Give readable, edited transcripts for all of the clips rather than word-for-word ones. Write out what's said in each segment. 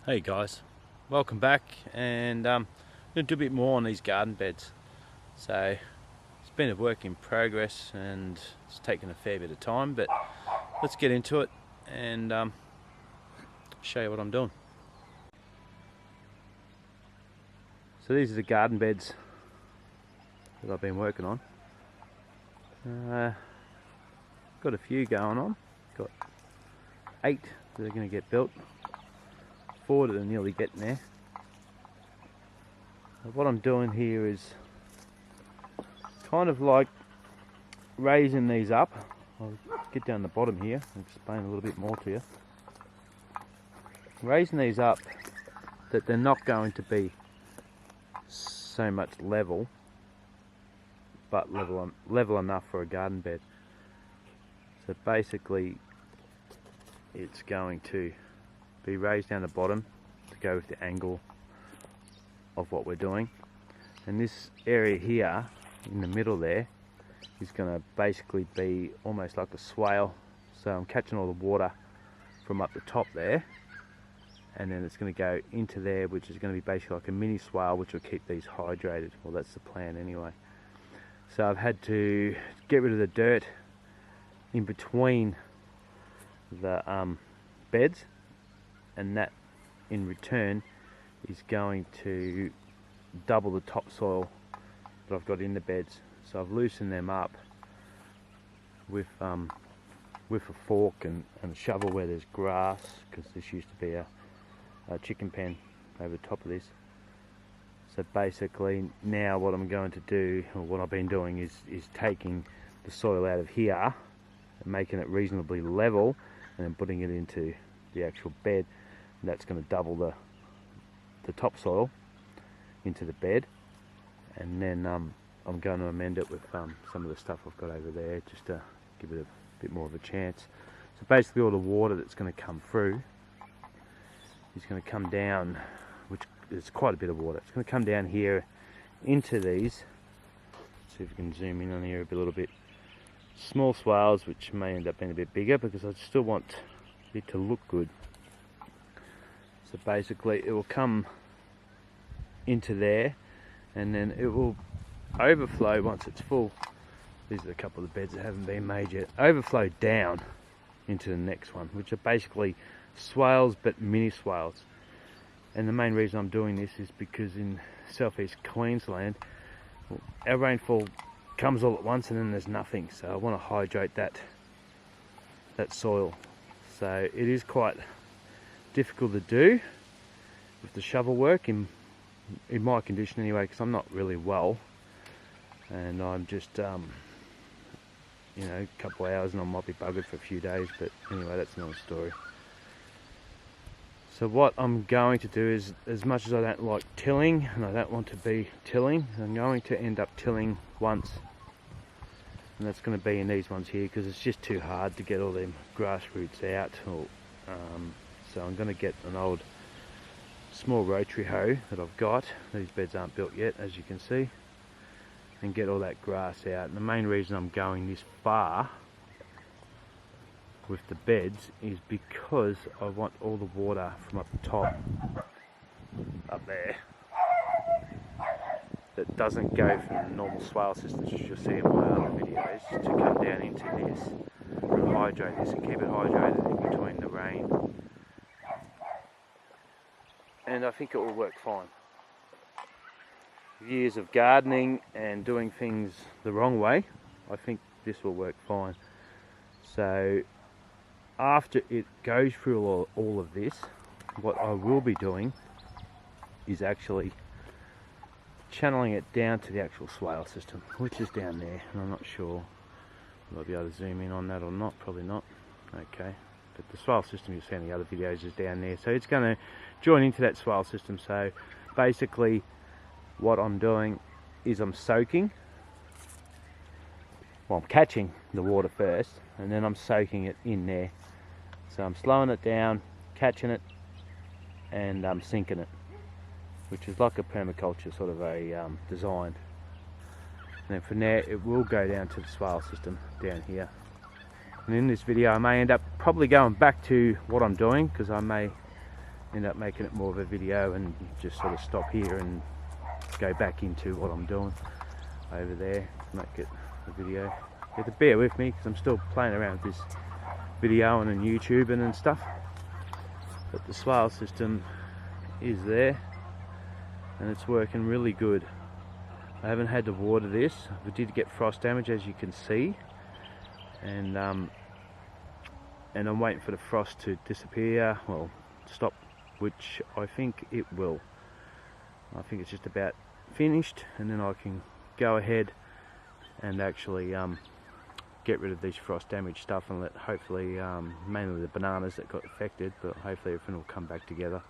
Hey guys, welcome back, and I'm going to do a bit more on these garden beds. So it's been a work in progress and it's taken a fair bit of time, but let's get into it and show you what I'm doing. So these are the garden beds that I've been working on. Got a few going on, got 8 that are going to get built. 4 that are nearly getting there. What I'm doing here is kind of like raising these up. I'll get down the bottom here and explain a little bit more to you. Raising these up that they're not going to be so much level, but level enough for a garden bed. So basically it's going to be raised down the bottom to go with the angle of what we're doing, and this area here in the middle there is going to basically be almost like a swale. So I'm catching all the water from up the top there, and then it's going to go into there, which is going to be basically like a mini swale, which will keep these hydrated. Well, that's the plan anyway. So I've had to get rid of the dirt in between the beds, and that in return is going to double the topsoil that I've got in the beds. So I've loosened them up with a fork and a shovel where there's grass, because this used to be a chicken pen over the top of this. So basically now what I'm going to do, or what I've been doing, is taking the soil out of here and making it reasonably level, and then putting it into the actual bed. And that's going to double the topsoil into the bed, and then I'm going to amend it with some of the stuff I've got over there, just to give it a bit more of a chance. So basically all the water that's going to come through is going to come down, which is quite a bit of water. It's going to come down here into these. See if we can zoom in on here a little bit. Small swales, which may end up being a bit bigger because I still want it to look good. So basically it will come into there, and then it will overflow once it's full. These are a couple of the beds that haven't been made yet. Overflow down into the next one, which are basically swales, but mini swales. And the main reason I'm doing this is because in southeast Queensland, our rainfall comes all at once and then there's nothing. So I want to hydrate that soil. So it is quite difficult to do with the shovel work in my condition anyway, because I'm not really well, and I'm just a couple of hours and I might be buggered for a few days, but anyway, that's another story. So what I'm going to do is, as much as I don't like tilling and I don't want to be tilling, I'm going to end up tilling once, and that's going to be in these ones here, because it's just too hard to get all them grass roots out. So I'm going to get an old small rotary hoe that I've got. These beds aren't built yet, as you can see, and get all that grass out. And the main reason I'm going this far with the beds is because I want all the water from up the top, up there, that doesn't go from the normal swale systems, as you'll see in my other videos, to come down into this and hydrate this and keep it hydrated in between the rain. And I think it will work fine. Years of gardening and doing things the wrong way, I think this will work fine. So after it goes through all of this, what I will be doing is actually channeling it down to the actual swale system, which is down there, and I'm not sure will I be able to zoom in on that or not. Probably not. Okay, but the swale system you've seen in the other videos is down there, so it's going to join into that swale system. So basically what I'm doing is I'm soaking, well, I'm catching the water first, and then I'm soaking it in there. So I'm slowing it down, catching it, and sinking it, which is like a permaculture sort of a design. And then from there it will go down to the swale system down here. And in this video I may end up probably going back to what I'm doing, because I may end up making it more of a video and just sort of stop here and go back into what I'm doing over there, make it a video. You have to bear with me because I'm still playing around with this video and YouTube and stuff, but the swale system is there and it's working really good. I haven't had to water this. We did get frost damage, as you can see, and I'm waiting for the frost to disappear, well, stop, which I think it will. I think it's just about finished, and then I can go ahead and actually get rid of these frost damage stuff and let, hopefully, mainly the bananas that got affected, but hopefully everything will come back together.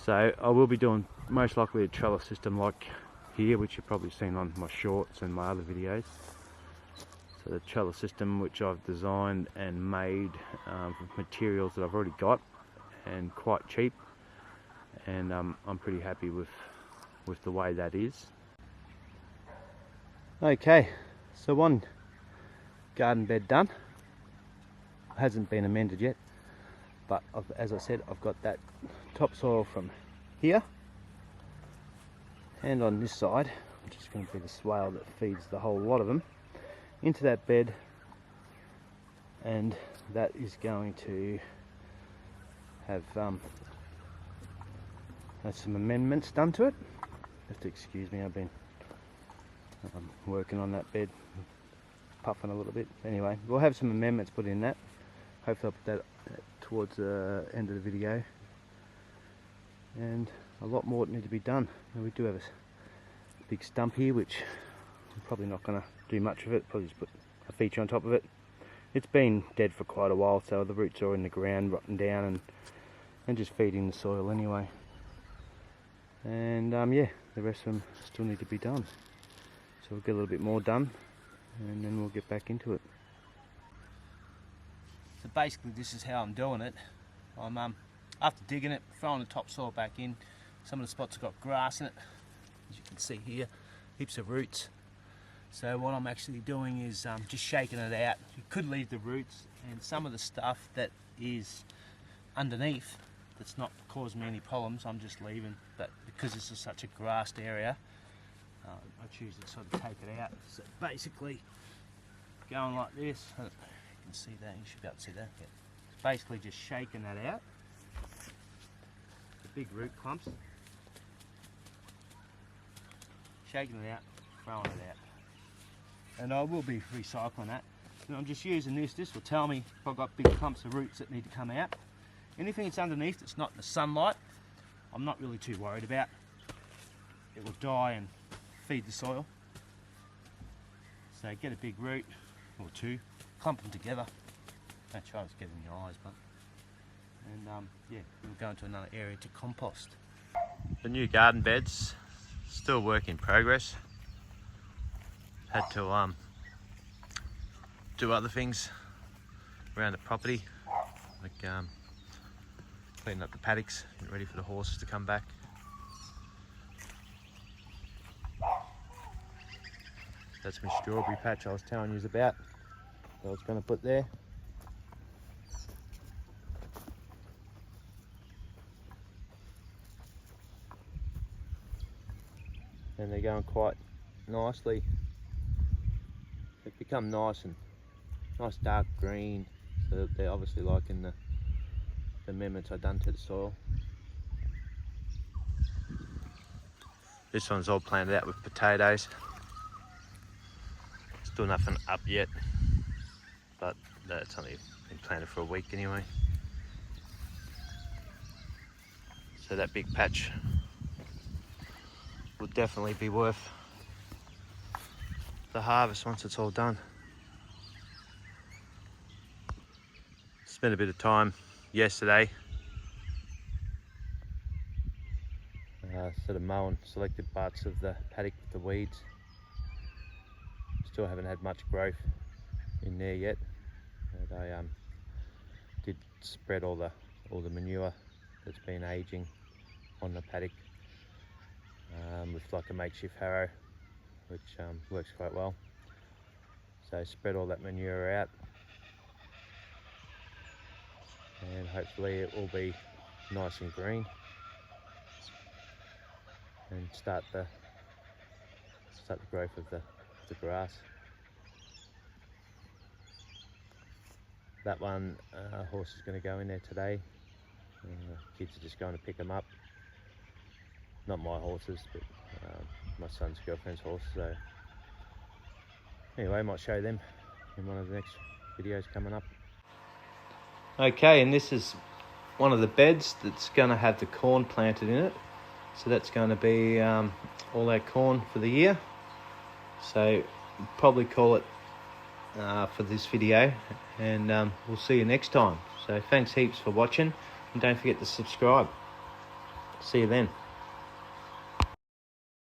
So I will be doing most likely a trellis system like here, which you've probably seen on my shorts and my other videos. So the trellis system, which I've designed and made with materials that I've already got, and quite cheap, and I'm pretty happy with the way that is. Okay, so one garden bed done. Hasn't been amended yet, but as I said, I've got that topsoil from here, and on this side, which is going to be the swale that feeds the whole lot of them, into that bed, and that is going to have some amendments done to it. You have to excuse me, I've been working on that bed, puffing a little bit. Anyway, we'll have some amendments put in that. Hopefully I'll put that towards the end of the video, and a lot more need to be done. And we do have a big stump here, which I'm probably not going to do much of it, probably just put a feature on top of it. It's been dead for quite a while, so the roots are in the ground, rotting down and just feeding the soil anyway. And yeah, the rest of them still need to be done. So we'll get a little bit more done, and then we'll get back into it. So basically this is how I'm doing it. I'm after digging it, throwing the topsoil back in. Some of the spots have got grass in it, as you can see here, heaps of roots. So what I'm actually doing is just shaking it out. You could leave the roots and some of the stuff that is underneath that's not causing me any problems, I'm just leaving. But because this is such a grassed area, I choose to sort of take it out. So basically, going like this, you can see that, you should be able to see that. Yeah. It's basically just shaking that out. The big root clumps. Shaking it out, throwing it out. And I will be recycling that. And I'm just using this. This will tell me if I've got big clumps of roots that need to come out. Anything that's underneath that's not in the sunlight, I'm not really too worried about. It will die and feed the soil. So get a big root or two, clump them together. Don't try to get in your eyes, but. And yeah, we'll go into another area to compost. The new garden beds, still work in progress. Had to do other things around the property, like cleaning up the paddocks, getting ready for the horses to come back. That's my strawberry patch I was telling you about, that I was going to put there. And they're going quite nicely. They've become nice dark green, so they're obviously liking the amendments I've done to the soil. This one's all planted out with potatoes. Still nothing up yet, but it's only been planted for a week anyway. So that big patch will definitely be worth the harvest once it's all done. Spent a bit of time yesterday sort of mowing selected parts of the paddock with the weeds. Still haven't had much growth in there yet, but I did spread all the manure that's been aging on the paddock with like a makeshift harrow, which works quite well. So spread all that manure out, and hopefully it will be nice and green, and start the growth of the grass. That one, horse is going to go in there today. Kids are just going to pick them up. Not my horses, but my son's girlfriend's horse. So anyway, I might show them in one of the next videos coming up. Okay, and this is one of the beds that's going to have the corn planted in it. So that's going to be all our corn for the year. So we'll probably call it for this video, and we'll see you next time. So thanks heaps for watching, and don't forget to subscribe. See you then.